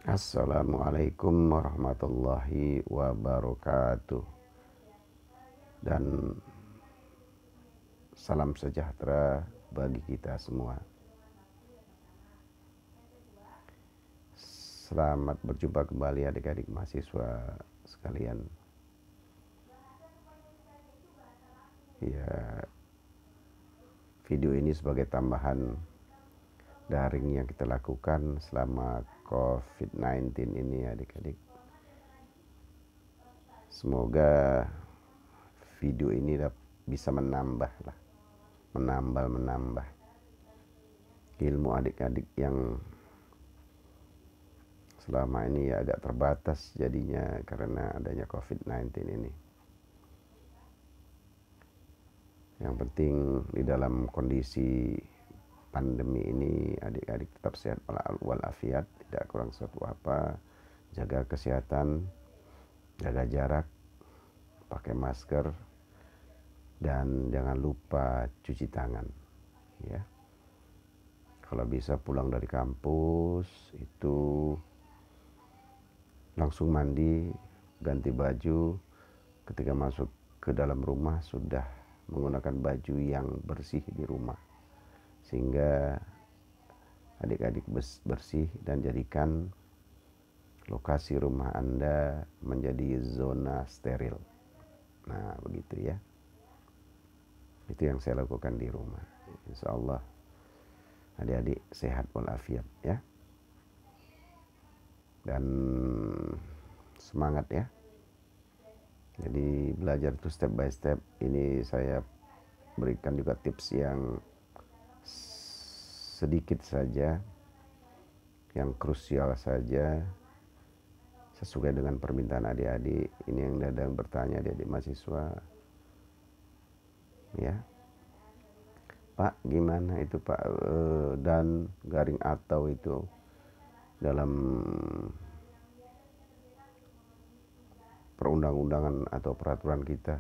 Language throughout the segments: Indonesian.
Assalamualaikum warahmatullahi wabarakatuh. Dan salam sejahtera bagi kita semua. Selamat berjumpa kembali adik-adik mahasiswa sekalian. Ya, video ini sebagai tambahan daring yang kita lakukan selama COVID-19 ini adik-adik. Semoga video ini bisa menambah ilmu adik-adik yang selama ini ya agak terbatas jadinya karena adanya COVID-19 ini. Yang penting di dalam kondisi pandemi ini adik-adik tetap sehat walafiat, tidak kurang suatu apa, jaga kesehatan, jaga jarak, pakai masker, dan jangan lupa cuci tangan ya. Kalau bisa pulang dari kampus itu langsung mandi, ganti baju, ketika masuk ke dalam rumah sudah menggunakan baju yang bersih di rumah, sehingga adik-adik bersih dan jadikan lokasi rumah Anda menjadi zona steril. Nah begitu ya, itu yang saya lakukan di rumah. Insya Allah adik-adik sehat walafiat ya, dan semangat ya. Jadi belajar itu step by step. Ini saya berikan juga tips yang sedikit saja, yang krusial saja, sesuai dengan permintaan adik-adik. Ini yang kadang bertanya adik-adik mahasiswa ya, Pak gimana itu Pak, dan garing atau itu dalam perundang-undangan atau peraturan kita,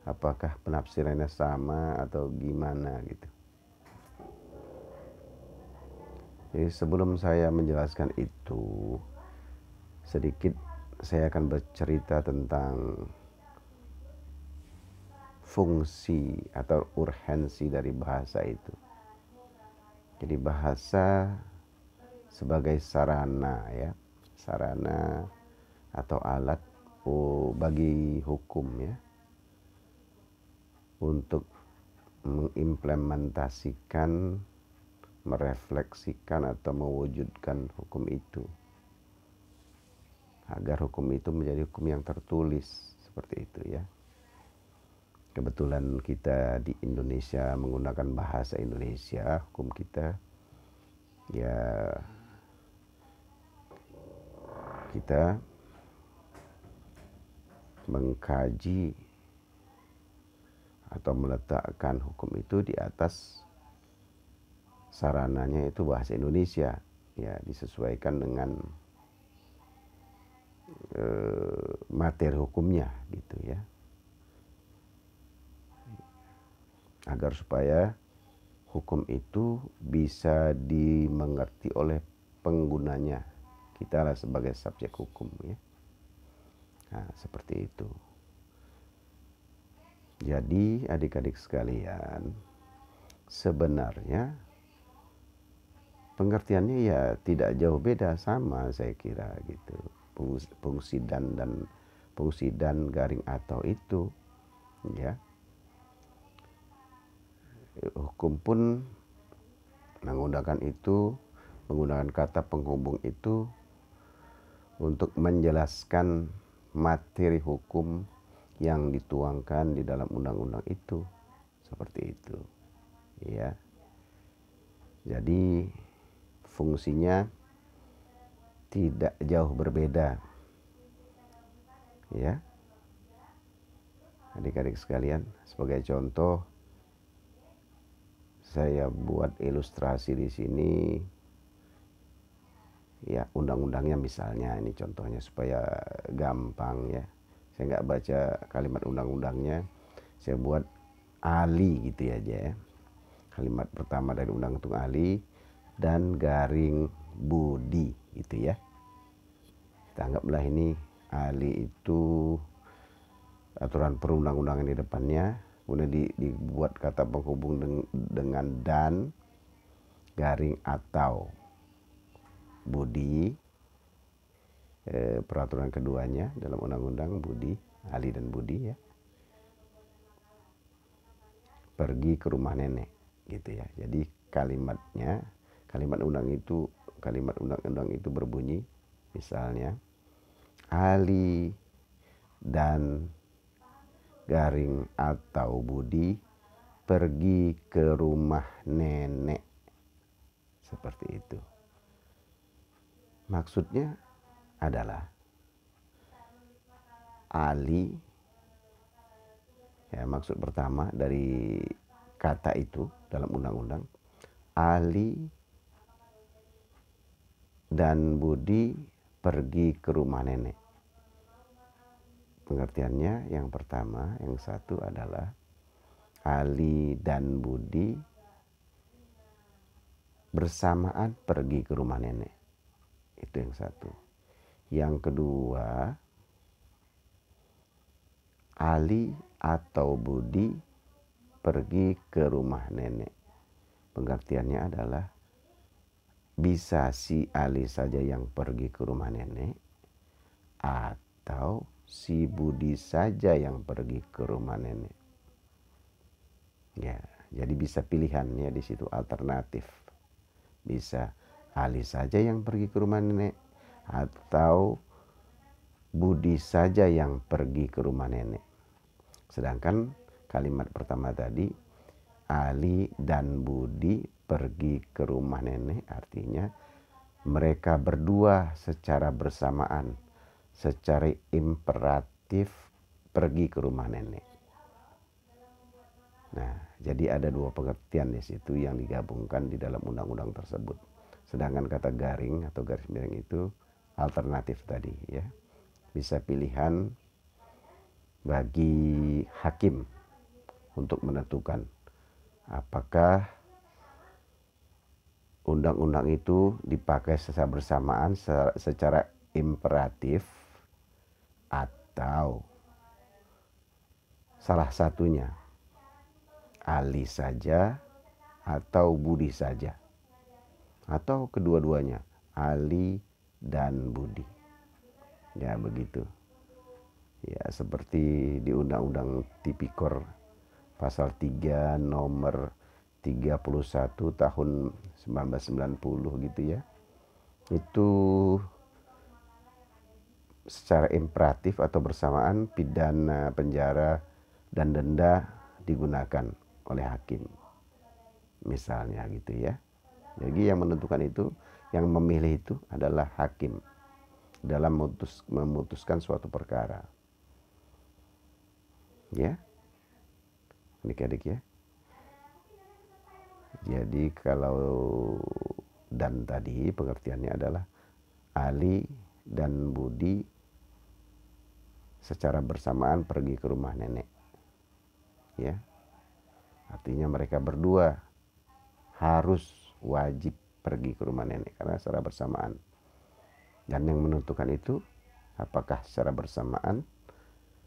apakah penafsirannya sama atau gimana gitu. Jadi sebelum saya menjelaskan itu, sedikit saya akan bercerita tentang fungsi atau urgensi dari bahasa itu. Jadi bahasa sebagai sarana ya, sarana atau alat bagi hukum ya, untuk mengimplementasikan, merefleksikan atau mewujudkan hukum itu, agar hukum itu menjadi hukum yang tertulis seperti itu ya. Kebetulan kita di Indonesia menggunakan bahasa Indonesia, hukum kita ya, kita mengkaji atau meletakkan hukum itu di atas sarananya itu bahasa Indonesia ya, disesuaikan dengan materi hukumnya gitu ya, agar supaya hukum itu bisa dimengerti oleh penggunanya, kita lah sebagai subjek hukum ya. Nah seperti itu. Jadi adik-adik sekalian, sebenarnya pengertiannya ya tidak jauh beda, sama saya kira gitu. Fungsi dan garing atau itu ya. Hukum pun menggunakan kata penghubung itu untuk menjelaskan materi hukum yang dituangkan di dalam undang-undang itu, seperti itu ya. Jadi fungsinya tidak jauh berbeda ya adik-adik sekalian. Sebagai contoh, saya buat ilustrasi di sini ya, undang-undangnya misalnya, ini contohnya supaya gampang ya. Saya nggak baca kalimat undang-undangnya, saya buat Ali gitu aja ya. Kalimat pertama dari undang-undang Ali dan garing Budi gitu ya. Kita anggaplah ini ahli itu aturan perundang-undangan di depannya, kemudian dibuat kata penghubung dengan dan garing atau budi, peraturan keduanya dalam undang-undang budi, ahli dan budi ya, pergi ke rumah nenek gitu ya. Jadi kalimat undang-undang itu berbunyi misalnya ahli dan garing atau budi pergi ke rumah nenek, seperti itu. Maksudnya adalah ahli ya, maksud pertama dari kata itu dalam undang-undang, ahli dan budi pergi ke rumah nenek. Pengertiannya yang pertama, yang satu adalah ahli dan budi bersamaan pergi ke rumah nenek. Itu yang satu. Yang kedua, ahli atau budi pergi ke rumah nenek. Pengertiannya adalah bisa si ahli saja yang pergi ke rumah nenek atau si budi saja yang pergi ke rumah nenek. Ya, jadi bisa pilihannya di situ alternatif. Bisa ahli saja yang pergi ke rumah nenek atau budi saja yang pergi ke rumah nenek. Sedangkan kalimat pertama tadi, ahli dan budi pergi ke rumah nenek, artinya mereka berdua secara bersamaan, secara imperatif pergi ke rumah nenek. Nah, jadi ada dua pengertian di situ yang digabungkan di dalam undang-undang tersebut. Sedangkan kata garing atau garis miring itu alternatif tadi ya. Bisa pilihan bagi hakim untuk menentukan apakah undang-undang itu dipakai secara bersamaan secara imperatif atau salah satunya ahli saja atau budi saja, atau kedua-duanya ahli dan budi. Ya begitu. Ya seperti di Undang-Undang Tipikor pasal 3 nomor 31 tahun 1990 gitu ya. Itu secara imperatif atau bersamaan pidana penjara dan denda digunakan oleh hakim. Misalnya gitu ya. Jadi yang menentukan itu, yang memilih itu adalah hakim dalam memutuskan suatu perkara. Ya, adik-adik ya. Jadi kalau dan tadi pengertiannya adalah ahli dan budi secara bersamaan pergi ke rumah nenek. Ya. Artinya mereka berdua harus wajib pergi ke rumah nenek karena secara bersamaan. Dan yang menentukan itu apakah secara bersamaan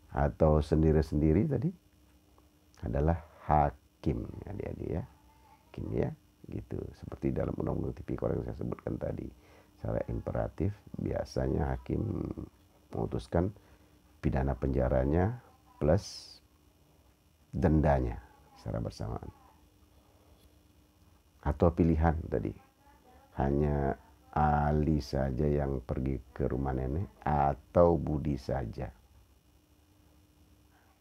atau sendiri-sendiri tadi adalah hakim, adik-adik ya. Hakim ya, gitu. Seperti dalam undang-undang tipikor yang saya sebutkan tadi. Secara imperatif biasanya hakim memutuskan pidana penjaranya plus dendanya secara bersamaan. Atau pilihan tadi, hanya ahli saja yang pergi ke rumah nenek atau budi saja.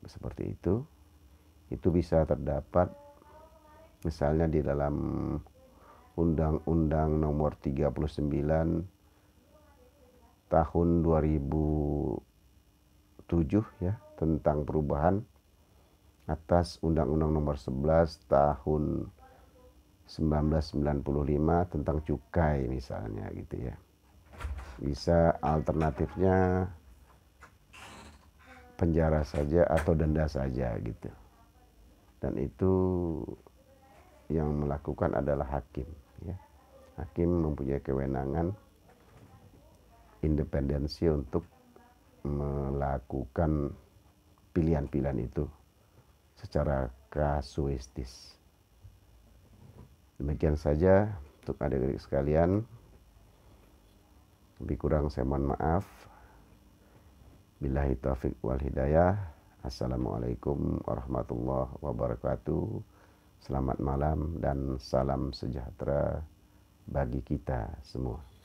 Seperti itu bisa terdapat misalnya di dalam Undang-Undang nomor 39 tahun 2007 ya, tentang perubahan atas Undang-Undang nomor 11 tahun 1995 tentang cukai misalnya gitu ya. Bisa alternatifnya penjara saja atau denda saja gitu. Dan itu yang melakukan adalah hakim ya. Hakim mempunyai kewenangan independensi untuk melakukan pilihan-pilihan itu secara kasuistis. Demikian saja untuk adik-adik sekalian. Lebih kurang saya mohon maaf. Billahi taufiq wal hidayah. Assalamualaikum warahmatullahi wabarakatuh. Selamat malam dan salam sejahtera bagi kita semua.